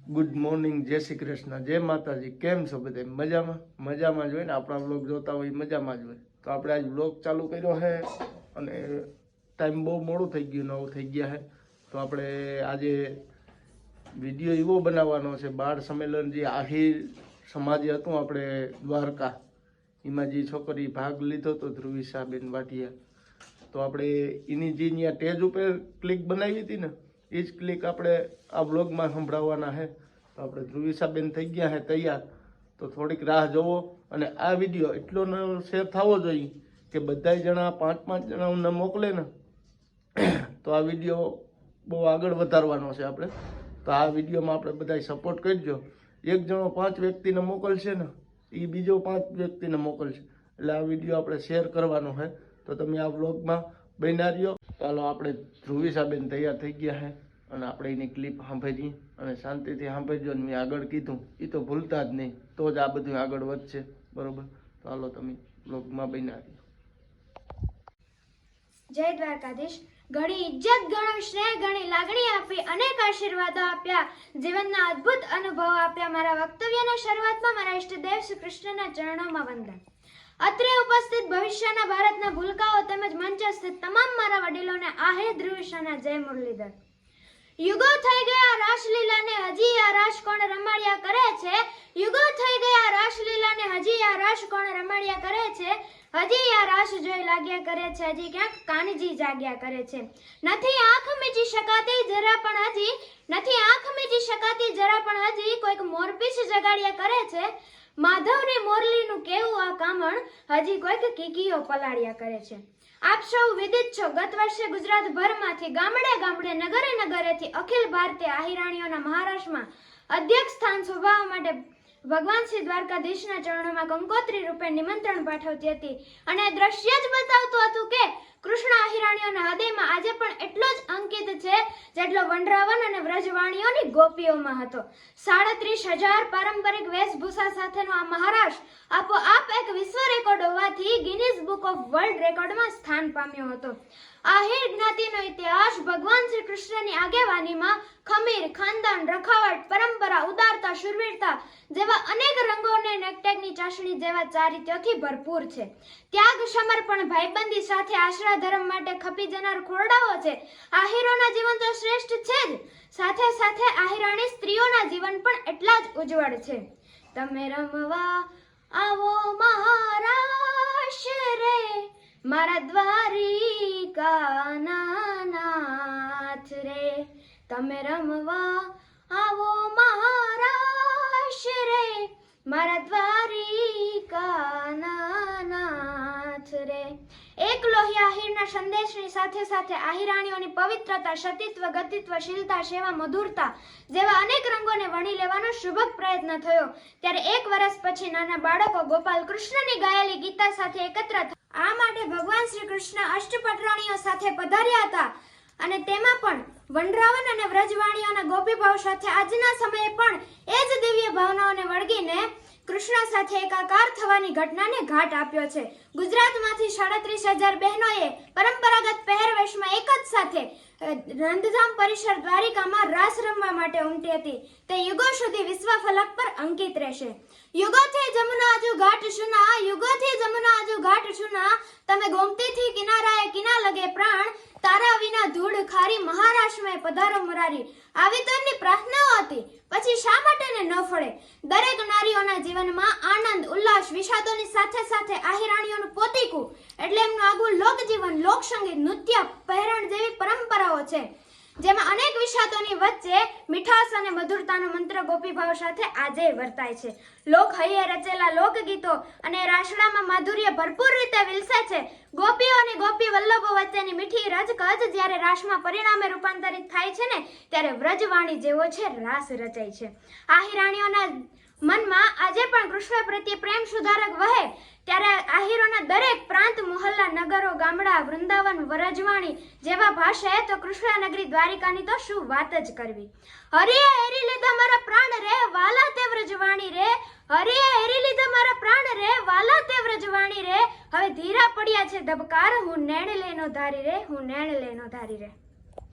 Good morning, જય શ્રી કૃષ્ણ, જય માતાજી। કેમ છો બધા? મજામાં? મજામાં જ હોય ને, આપણા વ્લોગ જોતા હોય મજામાં જ હોય। તો આપણે આજ વ્લોગ ચાલુ કર્યો છે અને ટાઈમ બહુ મોડું થઈ ગયું, 9 થઈ ગયા છે। તો આપણે આજે વિડીયો એવો બનાવવાનો છે, બાળ સંમેલન જે આહિર સમાજે હતું આપણે દ્વારકા, એમાં જે છોકરી ભાગ લીધો હતો ધ્રુવિસાબેન વાટિયા, તો આપણે એની જે ત્યાં સ્ટેજ ઉપર ક્લિક બનાવી હતી ને, એ જ ક્લિક આપણે આ બ્લોગમાં સંભળાવવાના છે। તો આપણે ધ્રુવિસાબેન થઈ ગયા છે તૈયાર, તો થોડીક રાહ જોવો। અને આ વિડીયો એટલો શેર થવો જોઈએ કે બધા જણા 5-5 જણાઓને મોકલે ને, તો આ વિડીયો બહુ આગળ વધારવાનો છે આપણે। તો આ વિડીયોમાં આપણે બધા સપોર્ટ કરજો। એક જણો 5 વ્યક્તિને મોકલશે ને, એ બીજો 5 વ્યક્તિને મોકલશે, એટલે આ વિડીયો આપણે શેર કરવાનો છે। તો તમે આ વ્લોગમાં બન્યા રહ્યો। ચાલો આપણે ધ્રુવિસાબેન તૈયાર થઈ ગયા છે અને આપણે એની ક્લિપ સાંભળીએ અને શાંતિથી સાંભળજો। ને મેં આગળ કીધું એ તો ભૂલતા જ નહીં, તો જ આ બધું આગળ વધશે, બરોબર? તો હાલો તમે વ્લોગમાં બન્યા રહ્યો। જય દ્વારકાધીશ। ઘણી ઇજ્જત, ઘણો સ્નેહ, ઘણી લાગણી આપી, અનેક આશીર્વાદો આપ્યા, જીવનના અદ્ભુત અનુભવો આપ્યા। મારા વક્તવ્યના શરૂઆતમાં મારા ઈષ્ટદેવ શ્રી કૃષ્ણના ચરણોમાં વંદન। અત્રે ઉપસ્થિત ભવિષ્યના ભારતના ભૂલકાઓ તેમજ મંચે સ્થિત તમામ મારા વડીલોને આહે ધ્રુવિશાના જય મુરલીધર। યુગો થઈ ગયા રાસલીલાને, હજી આ રાસ કોણ રમાડ્યા કરે છે? યુગો થઈ ગયા રાસલીલાને, હજી આ રાસ કોણ રમાડ્યા કરે છે? હજી આ રાસ જોઈ લાગ્યા કરે છે, હજી ક્યાંક કાનજી જાગ્યા કરે છે। નથી આંખ મીચી શકાતી જરા પણ હજી, નથી આંખ મીચી શકાતી જરા પણ હજી, કોઈક મોરપીછ જગાડ્યા કરે છે। માધવની મોરલીનું કેવું આ કામણ, હજી કોઈક કીકીઓ પલાળ્યા કરે છે। આપ સૌ વિદિત છો, ગત વર્ષે ગુજરાતભરમાંથી ગામડે ગામડે, નગરે નગરેથી અખિલ ભારતીય આહિરાણીઓના મહારાષ્ટ્રમાં અધ્યક્ષ સ્થાન શોભાવવા માટે ભગવાન શ્રી દ્વારકાધીશના ચરણોમાં કંકોત્રી રૂપે નિમંત્રણ પાઠવતી હતી। અને દ્રશ્ય જ બતાવતું હતું કે કૃષ્ણ આહિરાણીઓના હૃદયમાં આજે પણ એટલો જ અંકિત છે જેટલો વનરાવન અને વ્રજવાણીઓની ગોપીઓમાં હતો। 37,000 પારંપરિક વેશભૂષા સાથેનો આ મહારાષ્ટ્ર આપોઆપ એક વિશ્વ રેકોર્ડ હોવાથી ગિનીઝ બુક ઓફ વર્લ્ડ રેકોર્ડમાં સ્થાન પામ્યો હતો। આહિર જ્ઞાતિનો ઇતિહાસ ભગવાન શ્રી કૃષ્ણની આગેવાનીમાં ખમીર, ખાનદાન, રખાવટ, પરંપરા, ઉદારતા, શૂરવીરતા જેવા અનેક રંગોને નેકટેકની ચાસણી જેવા ચારિત્ર્યોથી ભરપૂર છે। ત્યાગ, સમર્પણ, ભાઈબંધી સાથે આશરા ધર્મ માટે ખપી જનાર ખોરડાઓ છે। આહિરોના જીવન તો શ્રેષ્ઠ છે જ, સાથે સાથે આહિરાણી સ્ત્રીઓના જીવન પણ એટલા જ ઉજ્જવળ છે। તમે રમવા આવો મહારાષ્ટ્ર રે, મારા દ્વારિકાના નાથ રે। તમે રમવા આવો મહારાષ્ટ્ર રે, મારા દ્વારિકાના નાથ રે। એક લોહી આહિરના સંદેશની સાથે સાથે આહિરાણીઓની પવિત્રતા, સતીત્વ, ગતિત્વ, શીલતા, સેવા, મધુરતા જેવા અનેક રંગોને વણી લેવાનો શુભક પ્રયત્ન થયો। ત્યારે 1 વર્ષ પછી નાના બાળકો ગોપાલ કૃષ્ણની ગાયેલી ગીતા સાથે એકત્ર આ માટે ભગવાન શ્રી કૃષ્ણ અષ્ટપટરાણીઓ સાથે પધાર્યા હતા। અને તેમાં પણ વનરાવન અને વ્રજવાણીઓના ગોપીભાવ સાથે આજના સમયે પણ એ જ દિવ્ય ભાવનાઓને વળગીને કૃષ્ણ સાથે એકાકાર થવાની ઘટનાને ઘાટ આપ્યો છે। ગુજરાતમાંથી 37,000 બહેનોએ પરંપરાગત પહેરવેશમાં એક જ સાથે રંધધામ પરિસર દ્વારિકામાં રાસ રમવા માટે ઉમટી હતી। તે યુગો સુધી વિશ્વ ફલક પર અંકિત રહેશે। યુગોથી જમુના આજુ ઘાટ સુના, યુગોથી જમુના આજુ ઘાટ સુના, તમે ગોમતીથી કિનારાએ કિના લગે પ્રાણ, તારા વિના ધૂળ ખારી મહારાષ્ટ્રમાં પધારો મુરારી। આવી તો એમની પ્રાર્થનાઓ હતી, પછી શા માટે ને ન ફળે? દરેક નારીઓના જીવનમાં આનંદ, ઉલ્લાસ, વિષાદોની સાથે સાથે આહિરાણીઓનું પોતીકું એટલે એમનું આગવું લોકજીવન, લોકસંગીત, નૃત્ય, પહેરણ જેવી પરંપરાઓ છે, જેમાં અનેક વિષાદોની વચ્ચે મીઠાસ અને મધુરતાનો મંત્ર ગોપીભાવ સાથે આજે વર્તાય છે। લોક હૈયે રચેલા લોકગીતો અને રાસડામાં માધુર્ય ભરપૂર રીતે વિલસે છે। ગોપીઓ અને ગોપી વલ્લભો વચ્ચેની મીઠી રજકજ જ્યારે રાસમાં પરિણામે રૂપાંતરિત થાય છે ને, ત્યારે વ્રજવાણી જેવો છે રાસ રચાય છે। આહિરાણીઓના મનમાં આજે પણ કૃષ્ણ પ્રત્યે પ્રેમ સુધારક વહે, ત્યારે આહિરોના દરેક પ્રાંત, મોહલ્લા, નગરો, ગામડા, વૃંદાવન, વ્રજવાણી જેવા ભાષે તો કૃષ્ણ નગરી દ્વારિકાની તો શું વાત જ કરવી। હરિએ હેરી લીધા મારા પ્રાણ રે, વાલા તે વ્રજવાણી રે, હરિએ હેરી લીધા મારા પ્રાણ રે, વાલા તે વ્રજવાણી રે। હવે ધીરા પડ્યા છે ધબકાર, હું નેણ લેનો ધારી રે, હું નેણ લેનો ધારી રે।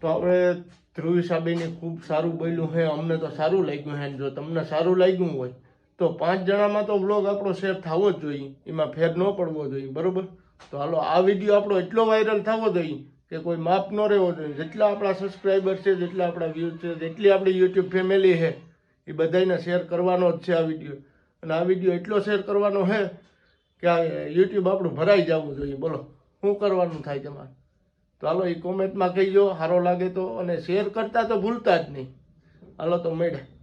તો તો આપણે ધ્રુવી સાબીની ખૂબ સારું બોલ્યું છે, અમને તો સારું લાગ્યું છે. જો તમને સારું લાગ્યું હોય તો 5 જણામાં તો બ્લોગ આપણો શેર થવો જ જોઈએ, એમાં ફેર ન પડવો જોઈએ, બરોબર. તો હાલો આ વિડીયો આપણો એટલો વાયરલ થવો જોઈએ કે કોઈ માપ ન રહેવો જોઈએ. જેટલા આપણા સબસ્ક્રાઈબર છે, જેટલા આપણા વ્યૂઝ છે, જેટલી આપણી યુટ્યુબ ફેમિલી છે, એ બધાને શેર કરવાનો જ છે આ વિડીયો. અને આ વિડીયો એટલો શેર કરવાનો છે કે આ યુટ્યુબ આપણું ભરાઈ જવું જોઈએ. બોલો શું કરવાનું થાય તમારે? તો હાલો એ કોમેન્ટમાં કહીજો સારો લાગે તો, અને શેર કરતા તો ભૂલતા જ નહીં. હાલો તો મળ્યા.